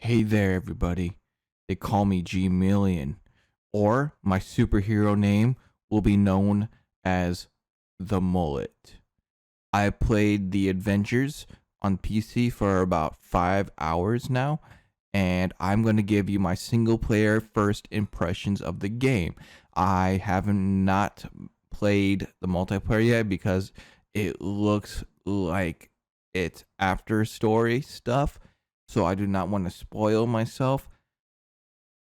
Hey there, everybody. They call me GMillion, or my superhero name will be known as the Mullet. I played the Avengers on PC for about 5 hours now, and I'm going to give you my single player first impressions of the game. I haven't not played the multiplayer yet because it looks like it's after story stuff, so I do not want to spoil myself.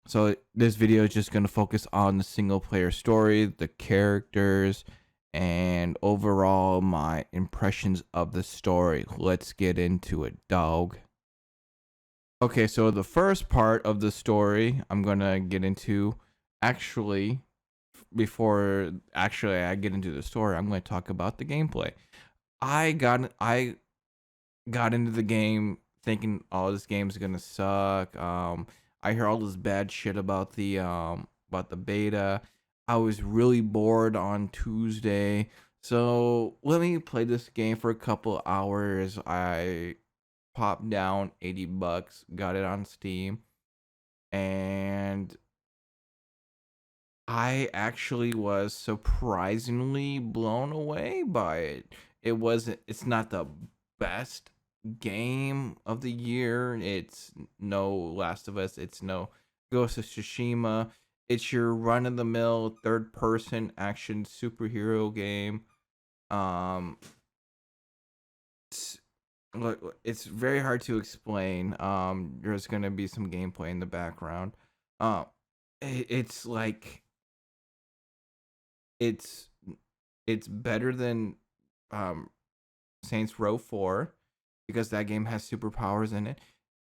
So this video is just going to focus on the single player story, the characters, and overall my impressions of the story. Let's get into it, dog. Okay, so the first part of the story I'm going to get into actually before I get into the story, I'm going to talk about the gameplay. I got into the game thinking, oh, this game's gonna suck. I hear all this bad shit about the beta. I was really bored on Tuesday, so let me play this game for a couple hours. I popped down $80, got it on Steam, and I actually was surprisingly blown away by it. It's not the best game of the year. It's no Last of Us, it's no Ghost of Tsushima. It's your run of the mill third person action superhero game. Um it's, it's very hard to explain. There's going to be some gameplay in the background. Um it's like it's it's better than um Saints Row 4 because that game has superpowers in it.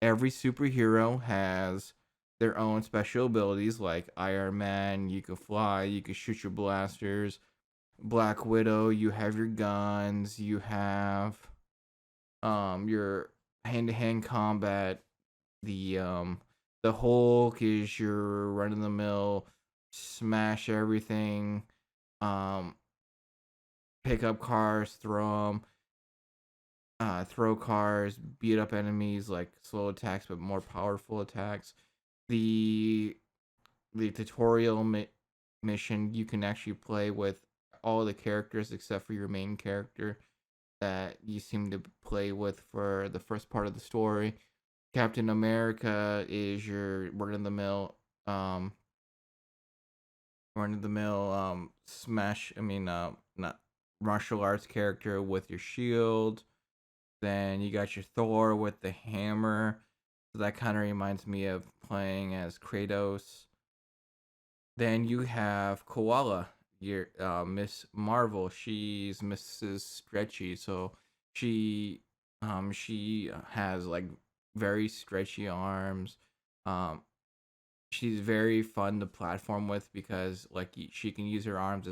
Every superhero has their own special abilities, like Iron Man, you can fly, you can shoot your blasters. Black Widow, you have your guns, you have your hand-to-hand combat. The Hulk is your run-of-the-mill smash everything, um pick up cars, throw cars, beat up enemies, like slow attacks but more powerful attacks. The the mission, you can actually play with all the characters except for your main character that you seem to play with for the first part of the story. Captain America is your um run of the mill smash, not martial arts character with your shield. Then you got your Thor with the hammer. So that kind of reminds me of playing as Kratos. Then you have Koala, your Miss Marvel. She's Mrs. Stretchy, so she she has like very stretchy arms. Um, she's very fun to platform with because like she can use her arms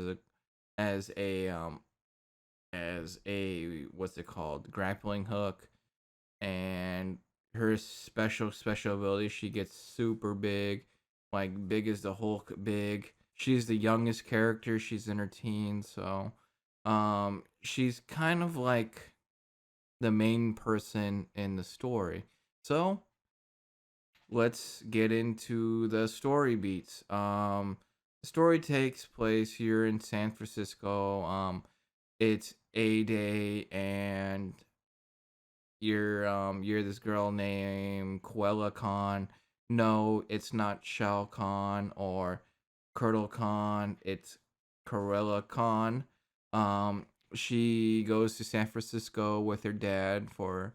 as a um as a what's it called, grappling hook. And her special ability, she gets super big, like big as the Hulk big. She's the youngest character, she's in her teens, so she's kind of like the main person in the story. So let's get into the story beats. The story takes place here in San Francisco. It's A Day, and you're this girl named Koala Khan. No, it's not Shao Khan or Curdle Khan. It's Corella Khan. Um, she goes to San Francisco with her dad for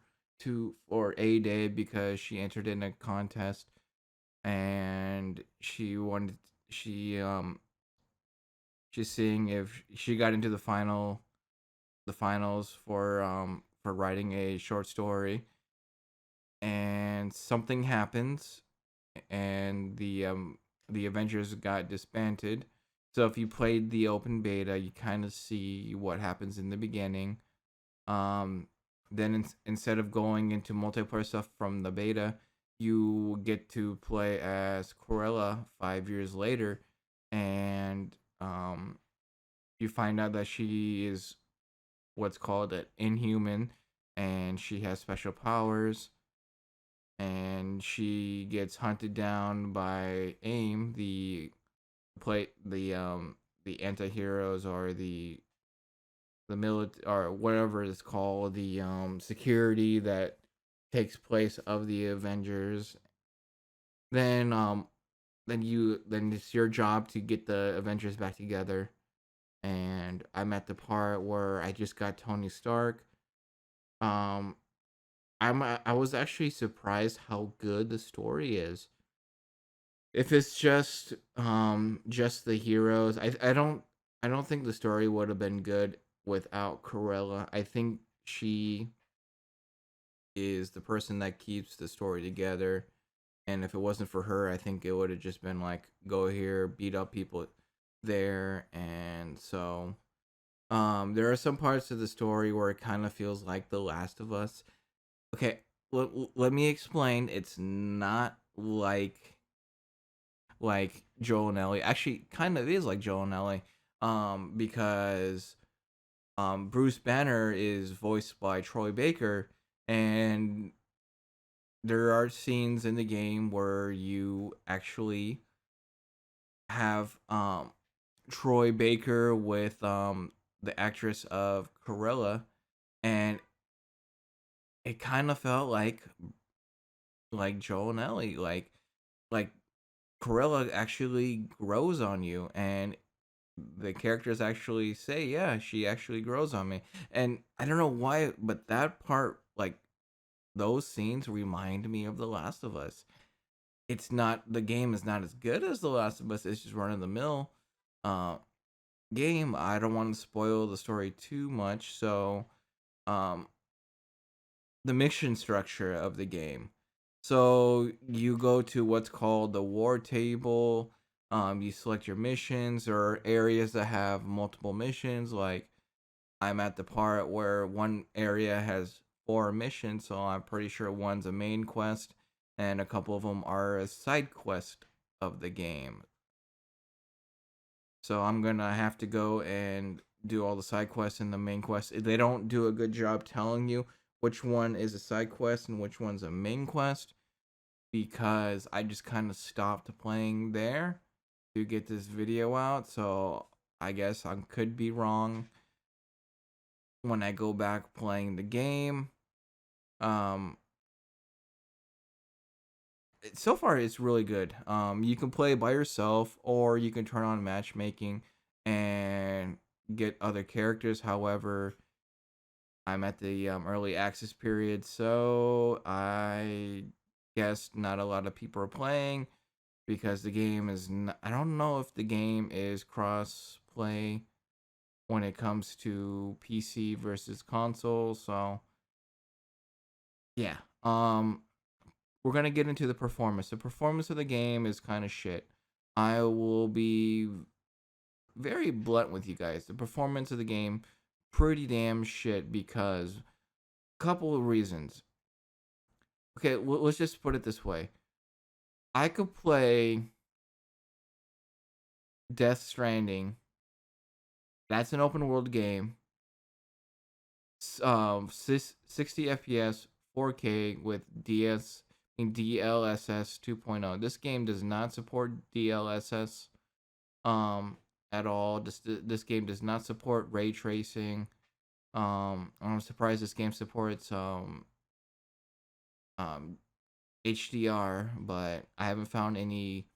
a day because she entered in a contest, and she's seeing if she got into the finals for writing a short story. And something happens, and the Avengers got disbanded. So if you played the open beta, you kind of see what happens in the beginning. Um, then instead of going into multiplayer stuff from the beta, you get to play as Corella 5 years later, and you find out that she is what's called an inhuman, and she has special powers, and when she gets hunted down by AIM, the anti-heroes, or the military, or whatever it's called, the security that takes place of the Avengers. Then then it's your job to get the Avengers back together. And I'm at the part where I just got Tony Stark. Um, I was actually surprised how good the story is. If it's just the heroes, I don't think the story would have been good without Cruella. I think she is the person that keeps the story together. And if it wasn't for her, I think it would have just been like, go here, beat up people there. And so there are some parts of the story where it kind of feels like The Last of Us. Okay, let me explain. It's not like Joel and Ellie. Actually, kind of is like Joel and Ellie. Because Bruce Banner is voiced by Troy Baker, and there are scenes in the game where you actually have Troy Baker with the actress of Corella, and it kind of felt like Joel and Ellie, like Corella actually grows on you, and the characters actually say, yeah, she actually grows on me. And I don't know why, but that part, like those scenes, remind me of The Last of Us. It's not, the game is not as good as The Last of Us. It's just run of the mill uh game. I don't want to spoil the story too much. So um the mission structure of the game. So you go to what's called the war table. You select your missions, or areas that have multiple missions. Like, I'm at the part where one area has 4 missions, so I'm pretty sure one's a main quest, and a couple of them are a side quest of the game. So I'm gonna have to go and do all the side quests and the main quest. They don't do a good job telling you which one is a side quest and which one's a main quest, because I just kind of stopped playing there to get this video out. So I guess I could be wrong when I go back playing the game. Um, so far it's really good. You can play by yourself, or you can turn on matchmaking and get other characters. However, I'm at the early access period, so I guess not a lot of people are playing, because the game is not, I don't know if the game is cross play when it comes to PC versus console. So yeah, we're gonna get into the performance. The performance of the game is kind of shit. I will be very blunt with you guys. The performance of the game, pretty damn shit, because couple of reasons. Okay, let's just put it this way. I could play Death Stranding. That's an open world game. 60 FPS, 4K with DLSS 2.0. This game does not support DLSS at all. This game does not support ray tracing. I'm surprised this game supports um HDR, but I haven't found any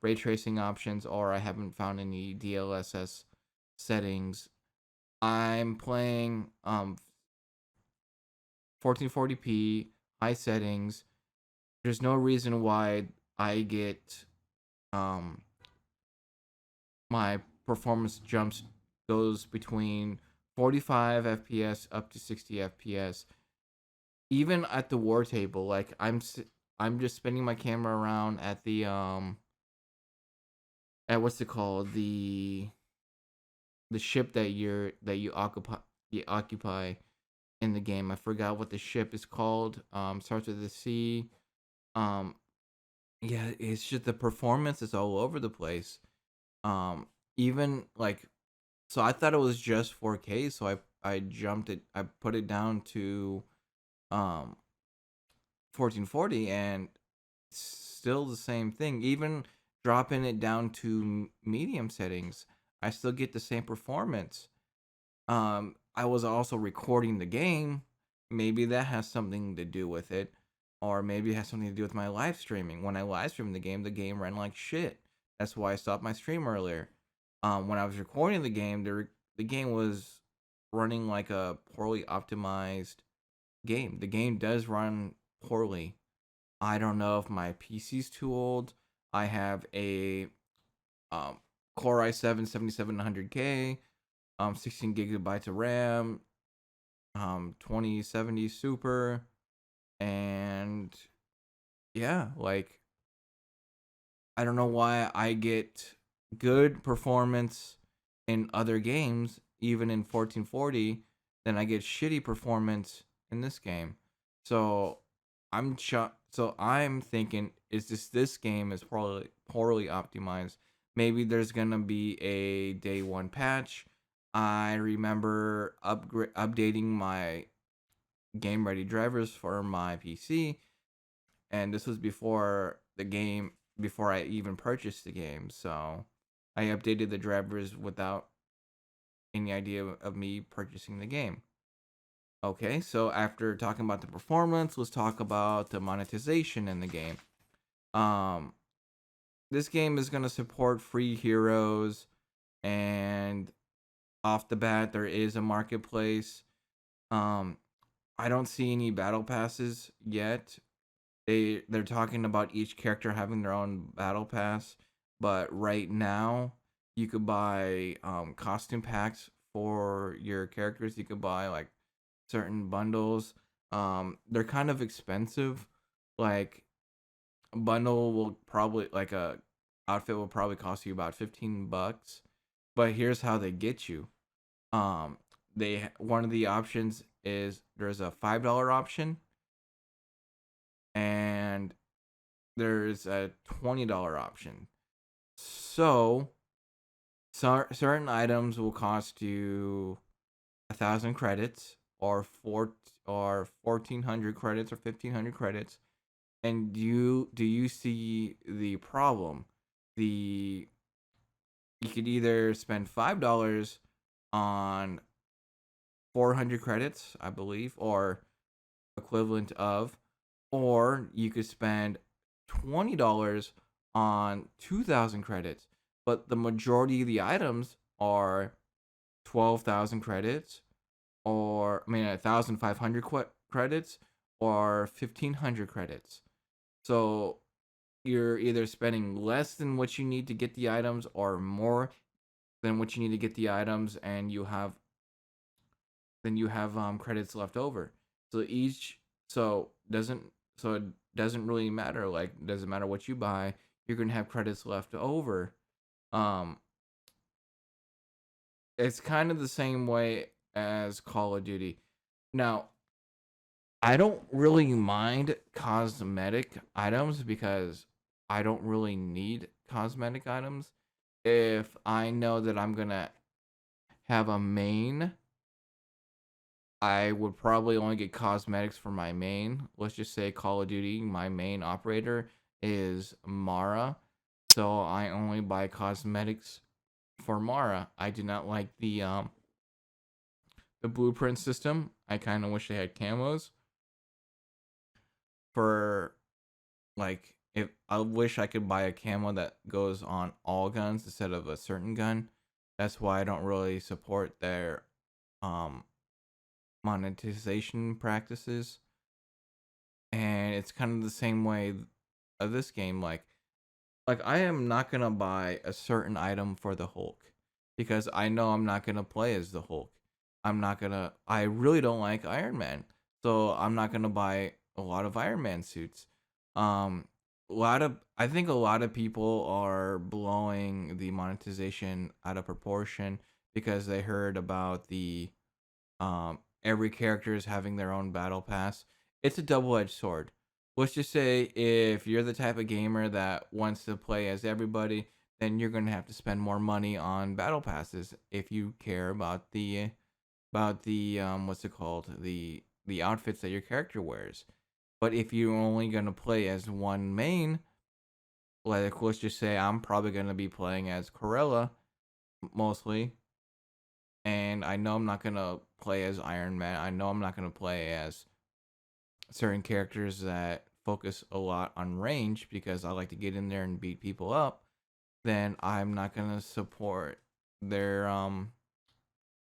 ray tracing options, or I haven't found any DLSS settings. I'm playing 1440p high settings. There's no reason why I get um my performance jumps goes between 45 FPS up to 60 FPS. Even at the war table, like I'm just spinning my camera around at the at what's it called, the ship that you occupy in the game. I forgot what the ship is called. Starts with a C. Um, yeah, it's just the performance is all over the place. Even like, so I thought it was just 4K, so I jumped it. I put it down to um 1440, and still the same thing. Even dropping it down to medium settings, I still get the same performance. I was also recording the game. Maybe that has something to do with it, or maybe it has something to do with my live streaming. When I live streamed the game ran like shit. That's why I stopped my stream earlier. When I was recording the game, the game was running like a poorly optimized game. The game does run poorly. I don't know if my PC's too old. I have a um, Core i7 7700K, 16 gigabytes of RAM, 2070 Super, and yeah, like I don't know why I get good performance in other games, even in 1440, then I get shitty performance in this game. So so I'm thinking, is this game is poorly optimized? Maybe there's gonna be a day one patch. I remember updating my game ready drivers for my PC, and this was before I even purchased the game. So I updated the drivers without any idea of me purchasing the game. Okay, so after talking about the performance, let's talk about the monetization in the game. Um, this game is gonna support free heroes, and off the bat, there is a marketplace. Um, I don't see any battle passes yet. They're talking about each character having their own battle pass, but right now you could buy costume packs for your characters. You could buy like certain bundles. They're kind of expensive. Like a bundle will probably like a outfit will probably cost you about $15. But here's how they get you. They one of the options is there's a $5 option, and there's a $20 option. So certain items will cost you 1,000 credits, or 1,400 credits, or 1,500 credits. And do you see the problem? The You could either spend $5 on 400 credits, I believe, or equivalent of, or you could spend $20 on 2,000 credits. But the majority of the items are 12,000 credits, or I mean 1,500 credits, or 1,500 credits. So you're either spending less than what you need to get the items, or more than what you need to get the items, and you have credits left over. So each so doesn't so it doesn't really matter. Like, doesn't matter what you buy, you're gonna have credits left over. Um, it's kind of the same way as Call of Duty. Now, I don't really mind cosmetic items because I don't really need cosmetic items. If I know that I'm gonna have a main, I would probably only get cosmetics for my main. Let's just say Call of Duty, my main operator is Mara. So I only buy cosmetics for Mara. I do not like the blueprint system. I kind of wish they had camos for, like, if I wish I could buy a camo that goes on all guns instead of a certain gun. That's why I don't really support their um monetization practices. And it's kind of the same way of this game. Like I am not gonna buy a certain item for the Hulk because I know I'm not gonna play as the Hulk. I really don't like Iron Man, so I'm not gonna buy a lot of Iron Man suits. Um, I think a lot of people are blowing the monetization out of proportion because they heard about the every character is having their own battle pass. It's a double-edged sword. Let's just say if you're the type of gamer that wants to play as everybody, then you're going to have to spend more money on battle passes if you care about the what's it called, the outfits that your character wears. But if you're only gonna play as one main, like let's just say I'm probably gonna be playing as Corella mostly, and I know I'm not gonna play as Iron Man. I know I'm not gonna play as certain characters that focus a lot on range because I like to get in there and beat people up. Then I'm not gonna support their um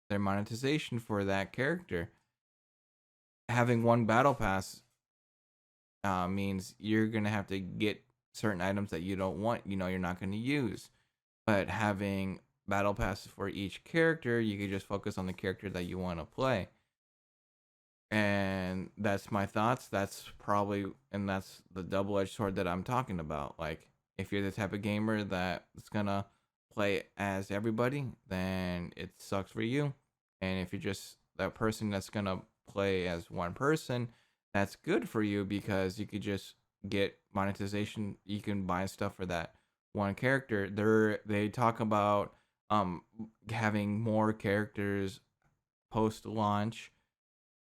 their monetization for that character. Having one battle pass means you're gonna have to get certain items that you don't want. You know, you're not gonna use. But having battle passes for each character, you can just focus on the character that you want to play. And that's my thoughts. That's probably, and that's the double-edged sword that I'm talking about. Like, if you're the type of gamer that's gonna play as everybody, then it sucks for you. And if you're just that person that's gonna play as one person, that's good for you because you could just get monetization. You can buy stuff for that one character. They talk about um having more characters post launch,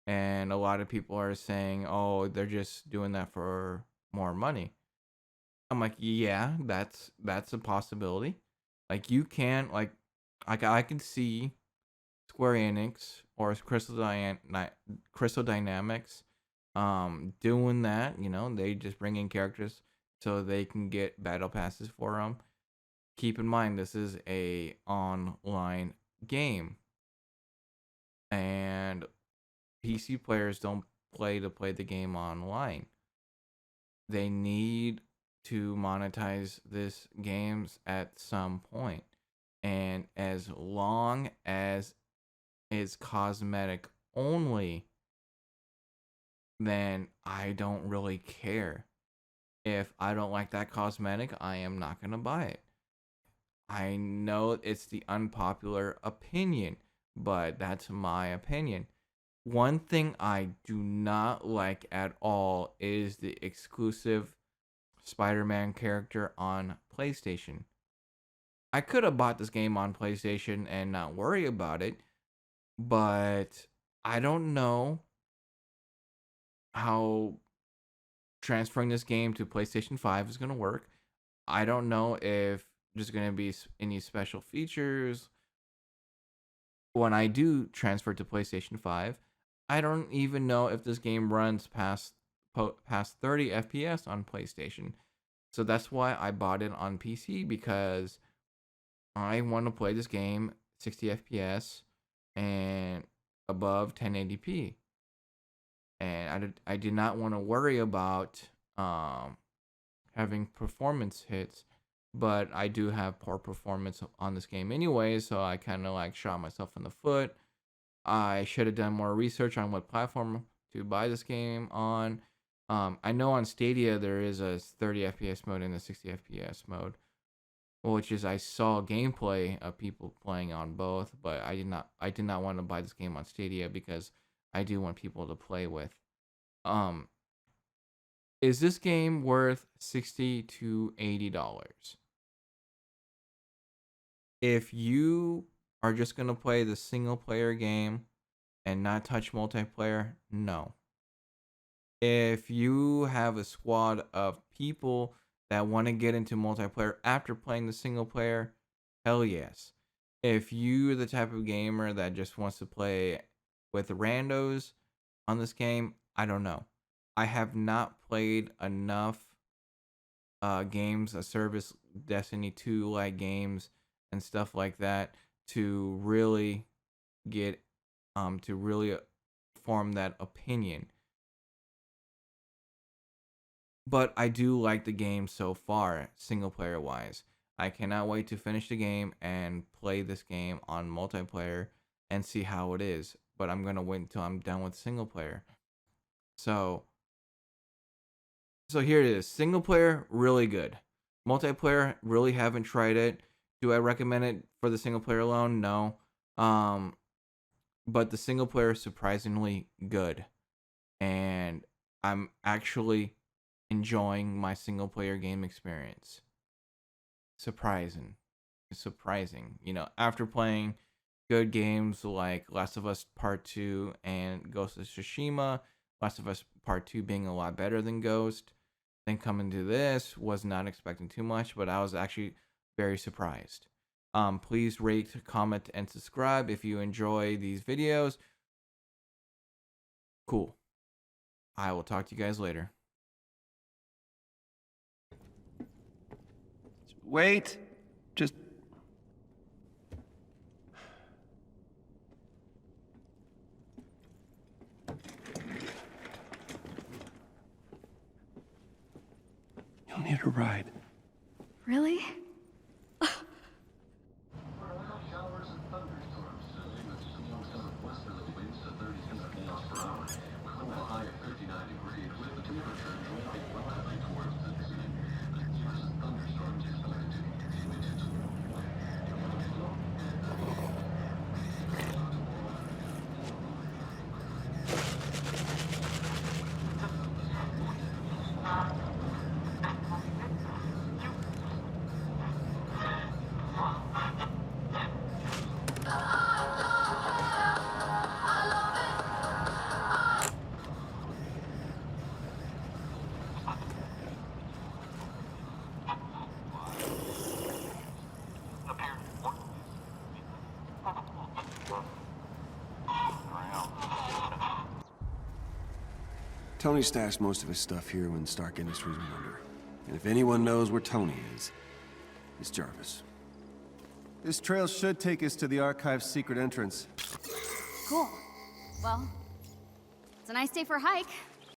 and a lot of people are saying, "Oh, they're just doing that for more money." I'm like, "Yeah, that's a possibility. Like you can like I can see Square Enix or Crystal Dynamics doing that, you know, they just bring in characters so they can get battle passes for them. Keep in mind this is a online game, and PC players don't play the game online. They need to monetize this games at some point. And as long as it's cosmetic only, then I don't really care. If I don't like that cosmetic, I am not going to buy it. I know it's the unpopular opinion, but that's my opinion. One thing I do not like at all is the exclusive Spider-Man character on PlayStation. I could have bought this game on PlayStation and not worry about it, but I don't know how transferring this game to PlayStation 5 is going to work. I don't know if there's going to be any special features when I do transfer to PlayStation 5. I don't even know if this game runs past 30 FPS on PlayStation. So that's why I bought it on PC, because I want to play this game 60 FPS and above 1080p. And I did not want to worry about um, having performance hits, but I do have poor performance on this game anyway, so I kind of like shot myself in the foot. I should have done more research on what platform to buy this game on. I know on Stadia there is a 30 FPS mode and a 60 FPS mode, which is I saw gameplay of people playing on both, but I did not want to buy this game on Stadia because I do want people to play with. Um, is this game worth $60 to $80? If you are just gonna play the single player game and not touch multiplayer, no. If you have a squad of people that want to get into multiplayer after playing the single player, hell yes. If you're the type of gamer that just wants to play with randos on this game, I don't know. I have not played enough games, a service Destiny 2 like games and stuff like that to really get to really form that opinion. But I do like the game so far, single player wise. I cannot wait to finish the game and play this game on multiplayer and see how it is. But I'm gonna wait until I'm done with single player. So so here it is. Single player, really good. Multiplayer, really haven't tried it. Do I recommend it for the single player alone? No. Um, but the single player is surprisingly good, and I'm actually enjoying my single player game experience. Surprising. It's surprising. You know, after playing good games like Last of Us Part 2 and Ghost of Tsushima, Last of Us Part 2 being a lot better than Ghost. Then coming to this, was not expecting too much, but I was actually very surprised. Please rate, comment, and subscribe if you enjoy these videos. Cool. I will talk to you guys later. Wait. Just... You'll need a ride. Really? Showers and thunderstorms. Westerly winds to 36 miles per hour. With a high of 39 degrees, with the temperature dropping rapidly towards the sea. Showers and thunderstorms expected to continue to Tony stashed most of his stuff here when Stark Industries went under. And if anyone knows where Tony is, it's Jarvis. This trail should take us to the Archive's secret entrance. Cool. Well, it's a nice day for a hike.